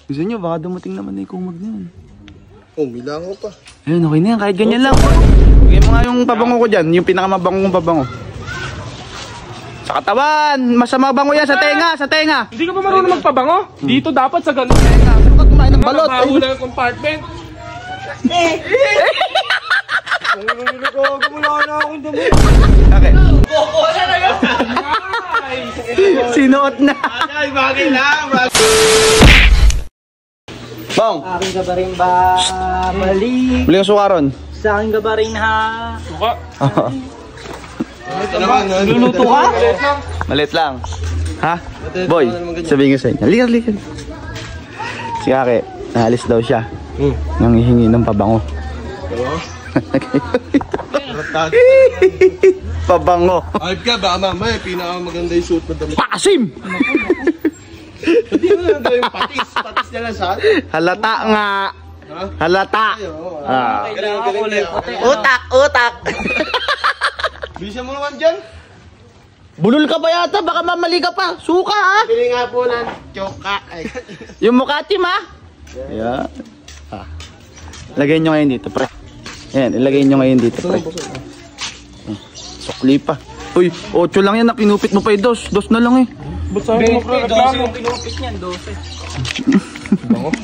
Gusto nyo, baka dumating naman na yung kumag na yun. Oh, milango pa. Ayun, okay na yan. Kahit ganyan lang. Bigay mo nga yung pabango ko dyan. Yung pinakamabangong kong pabango. Sa katawan! Masama bango yan sa tenga! Sa tenga! Hindi ka ba marunong magpabango? Dito dapat sa ganun. Sino ka kumain ng balot? Mabaho lang yung compartment. Wala na akong dumi. Okay. Wala na yun! Sinuot na! Ay, bagay lang. Bang! Aking gabarin ba balik? Bili yung sukaron. Sa aking gabarin ha. Suka. Ito naman. Luluto ka? Malit lang. Ha? Boy, sabihin ko sa inyo. Halika. Si Kake, naalis daw siya. Nang hihingi ng pabango. Pabango. Ayop ka, baka mamaya pinakamaganda yung suit na damit. Pasim! Hindi mo na daw yung patis. Patis na lang sa atin. Halata nga. Halata. Utak. Bisa mo naman dyan. Bulol ka ba yata? Baka mamali ka pa. Suka ha? Bili nga po ng choka. Yung mukati ma? Ayan. Lagay nyo ngayon dito, pre. Ayan, ilagay nyo ngayon dito, pre. Sukli pa. Uy, 8 lang yan. Pinupit mo pa yung dos. Dos na lang eh. Ba't sabi mo reklamo? Yung pinupit niyan, 12.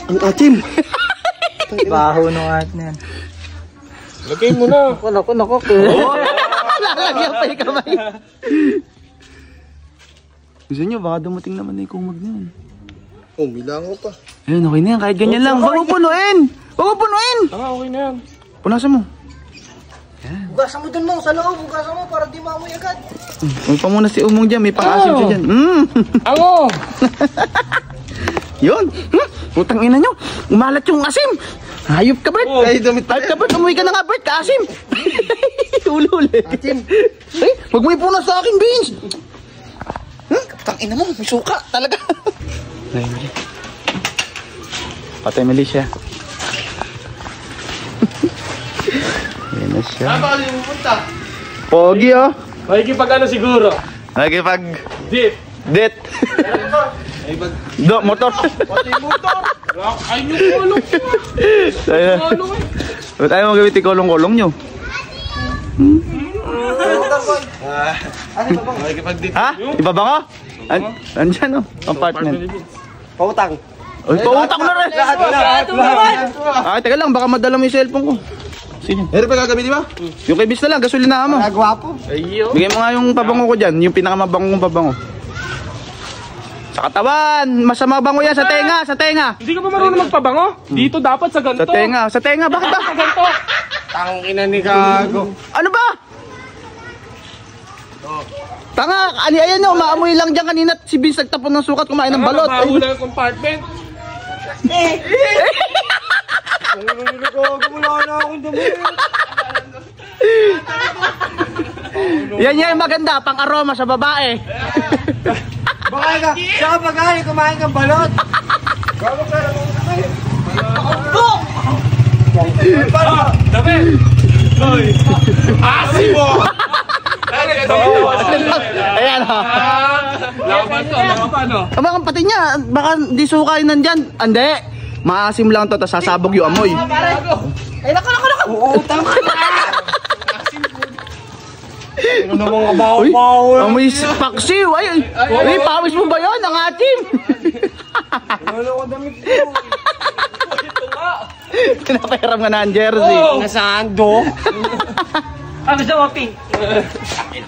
Ang atim. Baho nung at na yan. Lagay mo na. Nako. Lalagyan pa yung kamay. Gusto nyo, baka dumating naman na yung kumag na yun. Oh, milango pa. Ayun, okay na yan. Kahit ganyan lang. Huwag mo punuin! Okay na yan. Punasan mo. Hugasan mo dun mo sa loob. Hugasan mo para di maamoy agad. Huwag pa muna si Umong dyan. May pang-asim siya dyan. Ano? Yun. Putang ina nyo. Umalat yung asim. Hayop ka, Bert. Ay, damit pa. Hayop ka, Bert. Umuwi ka na nga, Bert. Kaasim. Ulul. Atim. Ay, huwag mo ipunas sa akin, Beans. Putang ina mo. May suka. Talaga. Patay mali siya. Yan na siya. Saan yung pupunta? Pogi, oh. Makikipag ano siguro? Nakikipag... Dip. Det. Do, motor. Pati motor. Ay, yung kulong ko. Ayun. Kulong eh. Ba't ayaw mo gawin kolong-kolong nyo? Makikipag-dip. Ha? Iba ba ka? Andyan, oh. Apartment. Pautang. Uy, pautak na rin. Ay, teka lang. Baka madala mo yung cellphone ko. Sino? Meron pa gagamitin ba? Yung kay Bis na lang. Gasolina mo. Gwapo. Ayyo. Bigay mo nga yung pabango ko dyan. Yung pinakamabangong kong pabango. Sa katawan! Masama bango yan sa tenga! Sa tenga! Hindi ka ba marunong magpabango? Dito dapat sa ganito. Sa tenga! Sa tenga! Bakit ba? Sa ganito. Tangina ni Gago. Ano ba? Tanga! Ayan o! Maamoy lang dyan kanina. Si Vince nagtapon ng sukat kumain ng balot. Mabaho lang yung compartment. Wala na akong dumi. Yan yung maganda. Pang aroma sa babae. Baka ka, saan ka magaling kumain kang balot? Gago ka lang mong dumi. Dami! Hoy! Asimo! Ayan o. Laban to, ano? Ang mga kapatid niya, baka di suka yun nandyan. Ande, maasim lang to, tapos sasabog yung amoy. Ay, nako. Uutang ka na! Ano namang Uy, kabaw-baw? amoy paksiw. Ay, pawis mo ba yun? Ang atim. Wala ko damit ko. Ito nga! Pinapahiram nga na ang jersey. Nasaan do? Gusto mo pink? Damit!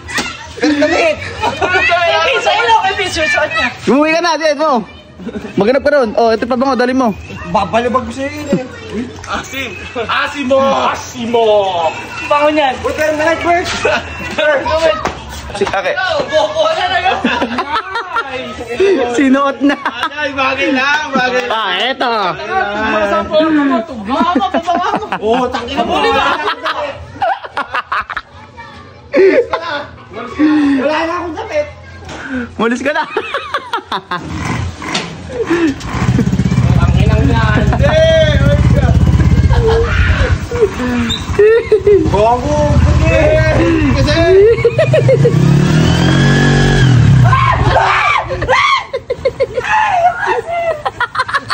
Sa ilaw, may picture suot niya. Umuwi ka na, diyan mo. Maghanap ka ron. Oh, ito pa ba dali mo. Babalibag ko sa'yo yun eh. Asim! Asimo! Asimo! Bango niyan. Uy, pero na Bert! Si Kake. Wala na yun. Sinuot na. Ay, bagay lang, bagay lang. Eto. Masapon ka mo ito. Oo, tangina mo. Wala na akong damit. Mulis ka na. Ang inang yan. Bago, kasi.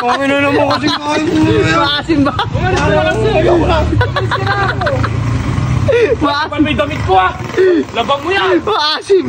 Pangin na naman kasing kain ko. Maasim ba? May damit ko ah. Labang mo yan. Maasim.